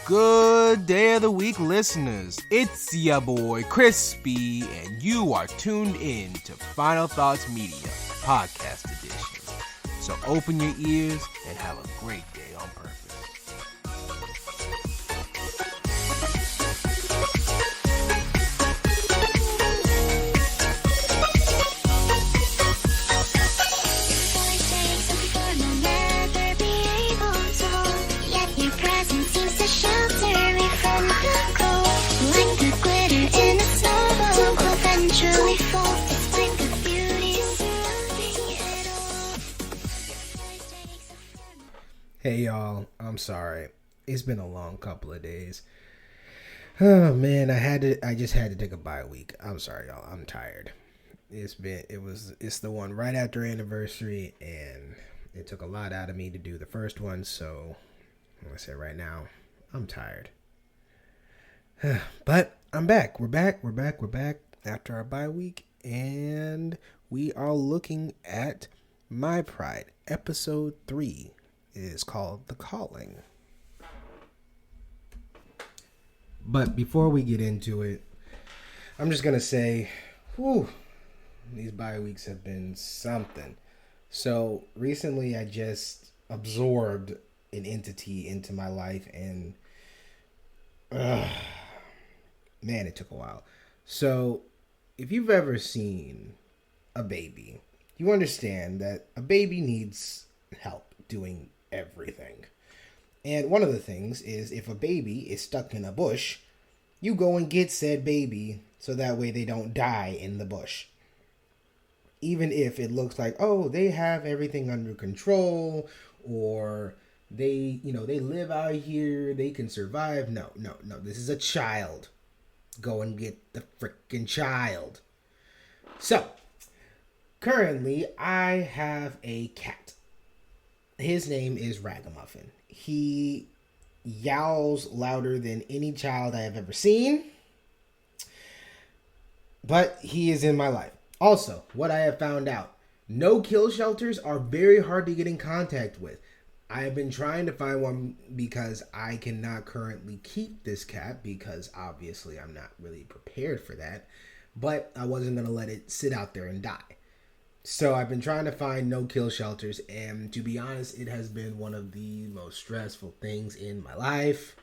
Good day of the week, listeners. It's ya boy Crispy, and you are tuned in to Final Thoughts Media Podcast Edition. So open your ears and have a great day on purpose. Hey y'all, I'm sorry. It's been a long couple of days. Oh man, I just had to take a bye week. I'm sorry y'all, I'm tired. It's the one right after anniversary, and it took a lot out of me to do the first one, so I'm gonna say right now, I'm tired. But I'm back. We're back after our bye week, and we are looking at My Pride, episode 3. Is called The Calling. But before we get into it, I'm just going to say, these bye weeks have been something. So recently I just absorbed an entity into my life, and man, it took a while. So if you've ever seen a baby, you understand that a baby needs help doing everything. And one of the things is, if a baby is stuck in a bush, you go and get said baby so that way they don't die in the bush. Even if it looks like, oh, they have everything under control, or they live out here, they can survive. No, this is a child. Go and get the freaking child. So, currently I have a cat. His name is Ragamuffin. He yowls louder than any child I have ever seen. But he is in my life. Also, what I have found out, no-kill shelters are very hard to get in contact with. I have been trying to find one because I cannot currently keep this cat because obviously I'm not really prepared for that. But I wasn't going to let it sit out there and die. So I've been trying to find no-kill shelters, and to be honest, it has been one of the most stressful things in my life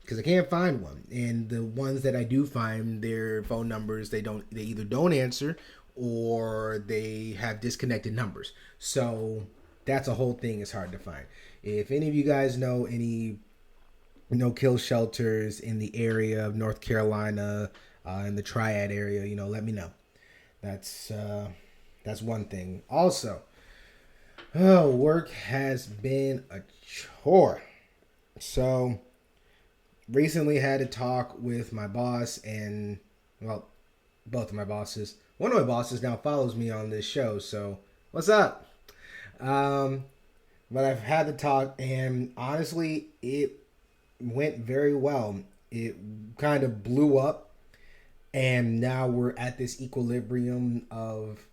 because I can't find one. And the ones that I do find, their phone numbers, they either don't answer or they have disconnected numbers. So that's a whole thing. It's hard to find. If any of you guys know any no-kill shelters in the area of North Carolina, in the Triad area, let me know. That's one thing. Also, work has been a chore. So, recently had a talk with my boss and, well, both of my bosses. One of my bosses now follows me on this show, so what's up? But I've had the talk, and honestly, it went very well. It kind of blew up, and now we're at this equilibrium of,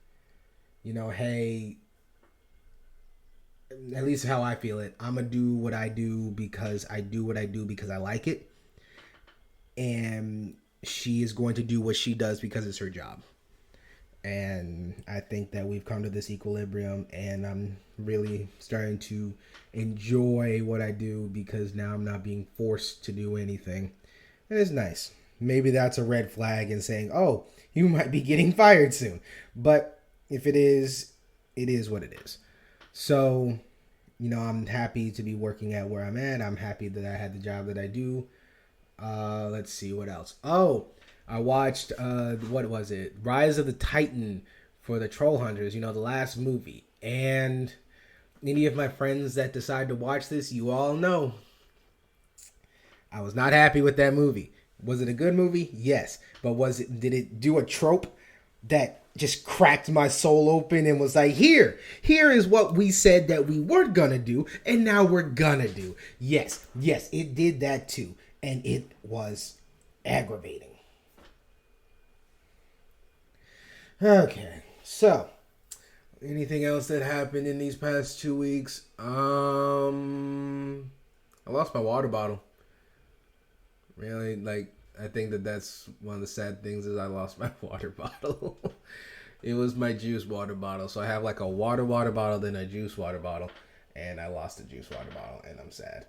hey, at least how I feel it, I'm going to do what I do because I do what I do because I like it. And she is going to do what she does because it's her job. And I think that we've come to this equilibrium, and I'm really starting to enjoy what I do because now I'm not being forced to do anything. And it's nice. Maybe that's a red flag and saying, oh, you might be getting fired soon. But if it is what it is. So, I'm happy to be working at where I'm at. I'm happy that I had the job that I do. Let's see, what else? Oh, I watched, what was it? Rise of the Titan for the Troll Hunters, the last movie. And any of my friends that decide to watch this, you all know, I was not happy with that movie. Was it a good movie? Yes. But did it do a trope that just cracked my soul open and was like, here is what we said that we weren't gonna do, and now we're gonna do. Yes, it did that too, and it was aggravating. Okay, so anything else that happened in these past 2 weeks? I lost my water bottle. Really, like I think that that's one of the sad things is I lost my water bottle. It was my juice water bottle, so I have like a water bottle, then a juice water bottle, and I lost the juice water bottle, and I'm sad.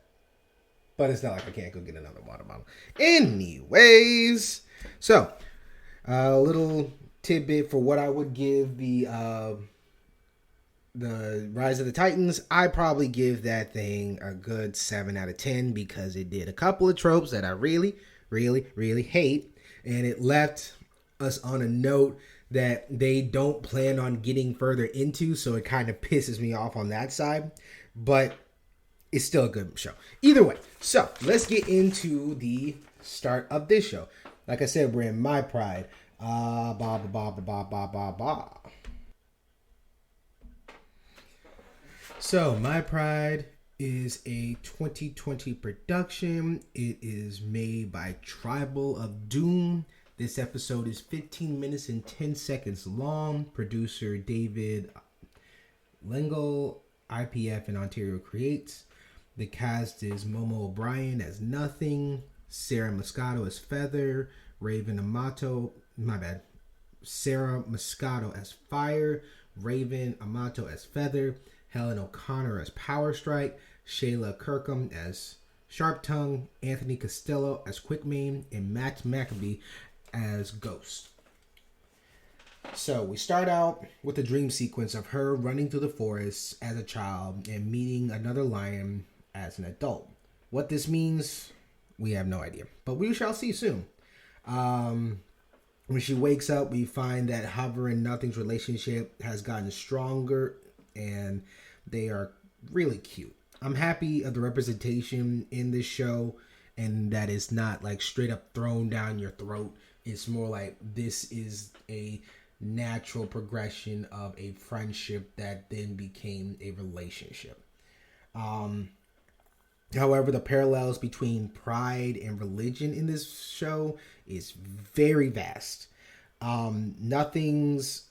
But it's not like I can't go get another water bottle. Anyways, so a little tidbit for what I would give the Rise of the Titans. I probably give that thing a good 7 out of 10 because it did a couple of tropes that I really, really, really hate, and it left us on a note that they don't plan on getting further into, so it kind of pisses me off on that side. But it's still a good show. Either way, so let's get into the start of this show. Like I said, we're in My Pride. Ba ba ba ba ba ba ba. So, My Pride is a 2020 production. It is made by Tribal of Doom. This episode is 15 minutes and 10 seconds long. Producer David Lengel, IPF and Ontario Creates. The cast is Momo O'Brien as Nothing, Sarah Moscato as Feather, Raven Amato, Sarah Moscato as Fire, Raven Amato as Feather, Helen O'Connor as Power Strike, Shayla Kirkham as Sharp Tongue, Anthony Costello as Quickmane, and Matt Maccabee as Ghost. So we start out with a dream sequence of her running through the forest as a child and meeting another lion as an adult. What this means, we have no idea, but we shall see soon. When she wakes up, we find that Hover and Nothing's relationship has gotten stronger and they are really cute. I'm happy of the representation in this show and that it's not like straight up thrown down your throat. It's more like this is a natural progression of a friendship that then became a relationship. However, the parallels between pride and religion in this show is very vast. Nothing's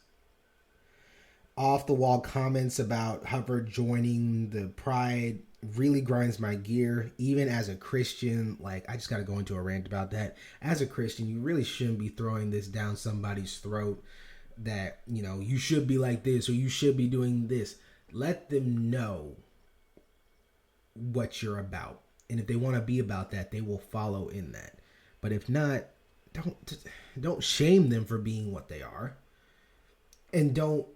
off the wall comments about Hover joining the pride really grinds my gear. Even as a Christian, like I just got to go into a rant about that. As a Christian, you really shouldn't be throwing this down somebody's throat that, you know, you should be like this or you should be doing this. Let them know what you're about. And if they want to be about that, they will follow in that. But if not, don't shame them for being what they are. And don't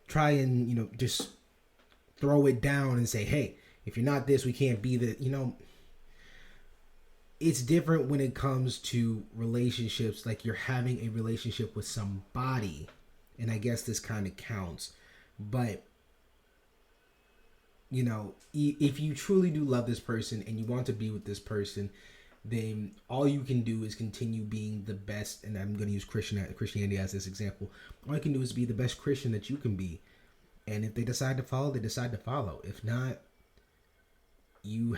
try and, just throw it down and say, hey, if you're not this, we can't be that. It's different when it comes to relationships, like you're having a relationship with somebody. And I guess this kind of counts. But, if you truly do love this person and you want to be with this person, then all you can do is continue being the best. And I'm going to use Christianity as this example. All you can do is be the best Christian that you can be. And if they decide to follow, they decide to follow. If not, you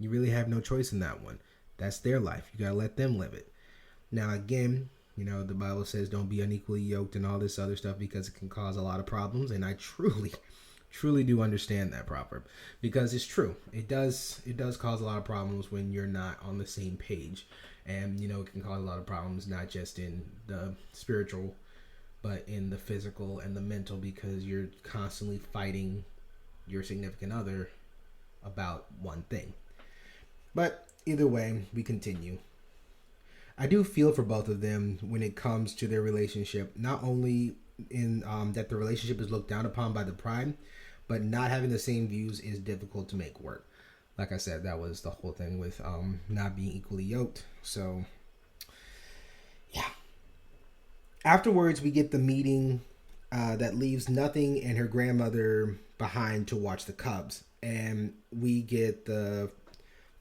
really have no choice in that one. That's their life. You got to let them live it. Now, again, the Bible says don't be unequally yoked and all this other stuff because it can cause a lot of problems. And I truly do understand that proverb because it's true. It does cause a lot of problems when you're not on the same page. And, it can cause a lot of problems, not just in the spiritual, but in the physical and the mental, because you're constantly fighting your significant other about one thing. But either way, we continue. I do feel for both of them when it comes to their relationship, not only in that the relationship is looked down upon by the pride, but not having the same views is difficult to make work. Like I said, that was the whole thing with not being equally yoked. So, yeah. Afterwards, we get the meeting that leaves Nothing and her grandmother behind to watch the cubs. And we get the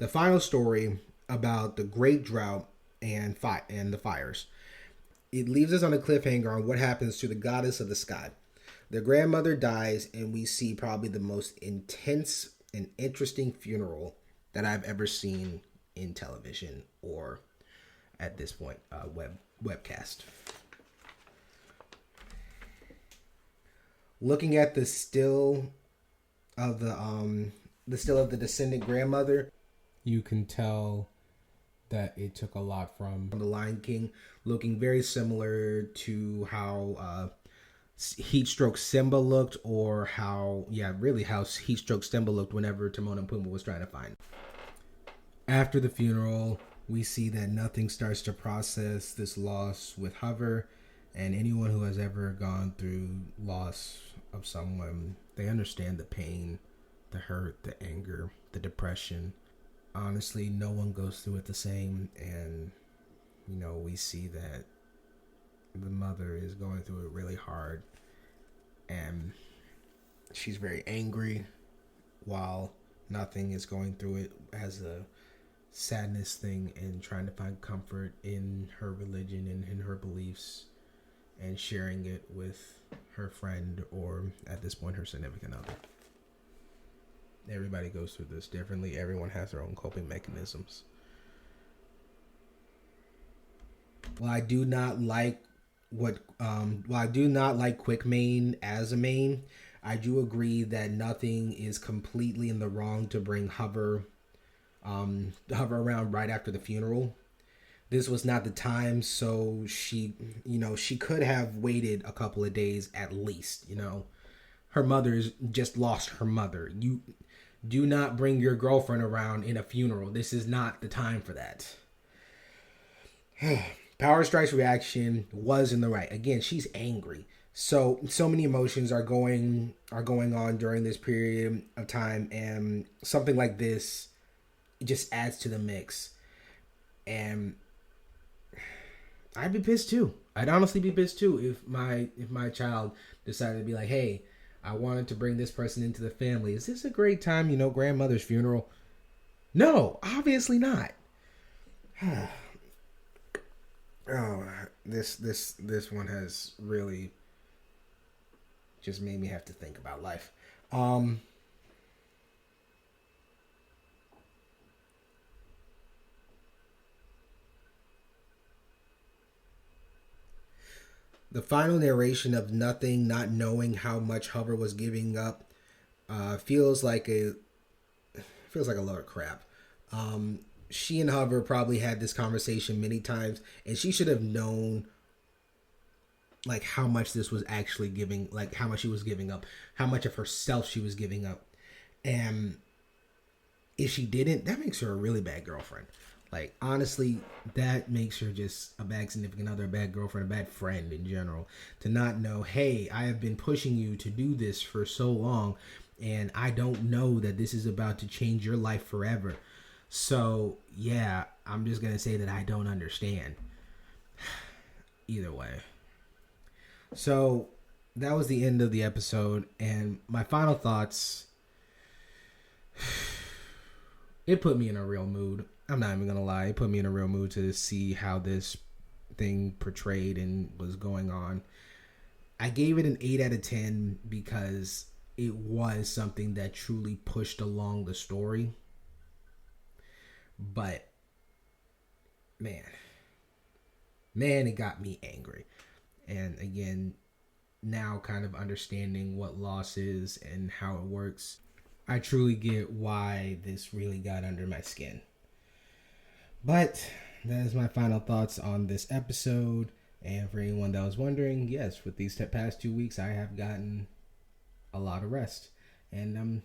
final story about the great drought and the fires. It leaves us on a cliffhanger on what happens to the goddess of the sky. The grandmother dies, and we see probably the most intense and interesting funeral that I've ever seen in television or, at this point, webcast. Looking at the still of the descendant grandmother, You can tell that it took a lot from The Lion King, looking very similar to how Heatstroke Simba looked, or how Heatstroke Simba looked whenever Timon and Pumbaa was trying to find. After the funeral, we see that nothing starts to process this loss with Hover, and anyone who has ever gone through loss of someone, they understand the pain, the hurt, the anger, the depression. Honestly, no one goes through it the same, and we see that the mother is going through it really hard, and she's very angry while nothing is going through it as a sadness thing, and trying to find comfort in her religion and in her beliefs, and sharing it with her friend, or at this point her significant other. Everybody goes through this differently. Everyone has their own coping mechanisms. While I do not like Quick Mane as a main, I do agree that nothing is completely in the wrong to bring Hover around right after the funeral. This was not the time, so she could have waited a couple of days at least. Her mother's just lost her mother. You do not bring your girlfriend around in a funeral. This is not the time for that. Power Strike's reaction was in the right. Again, she's angry. So many emotions are going on during this period of time, and something like this just adds to the mix. And I'd be pissed too. I'd honestly be pissed too if my child decided to be like, hey, I wanted to bring this person into the family. Is this a great time, grandmother's funeral? No, obviously not. Oh, this one has really just made me have to think about life. The final narration of nothing, not knowing how much Hover was giving up, feels like a load of crap. She and Hover probably had this conversation many times, and she should have known like how much this was actually giving, like how much she was giving up, how much of herself she was giving up. And if she didn't, that makes her a really bad girlfriend. Like, honestly, that makes her just a bad significant other, a bad girlfriend, a bad friend in general. To not know, hey, I have been pushing you to do this for so long, and I don't know that this is about to change your life forever. So, yeah, I'm just going to say that I don't understand. Either way. So, that was the end of the episode, and my final thoughts, it put me in a real mood. I'm not even gonna lie, it put me in a real mood to see how this thing portrayed and was going on. I gave it an 8 out of 10 because it was something that truly pushed along the story. But man, it got me angry. And again, now kind of understanding what loss is and how it works, I truly get why this really got under my skin. But that is my final thoughts on this episode. And for anyone that was wondering, yes, with these past 2 weeks, I have gotten a lot of rest. And I'm,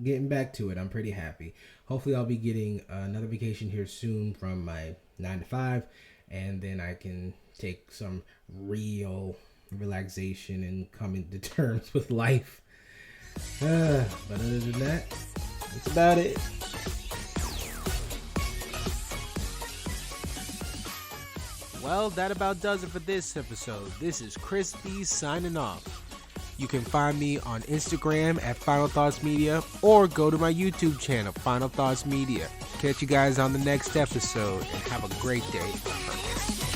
getting back to it. I'm pretty happy. Hopefully I'll be getting another vacation here soon from my 9 to 5. And then I can take some real relaxation and coming to terms with life. But other than that, that's about it. Well, that about does it for this episode. This is Chris B signing off. You can find me on Instagram at Final Thoughts Media or go to my YouTube channel, Final Thoughts Media. Catch you guys on the next episode and have a great day.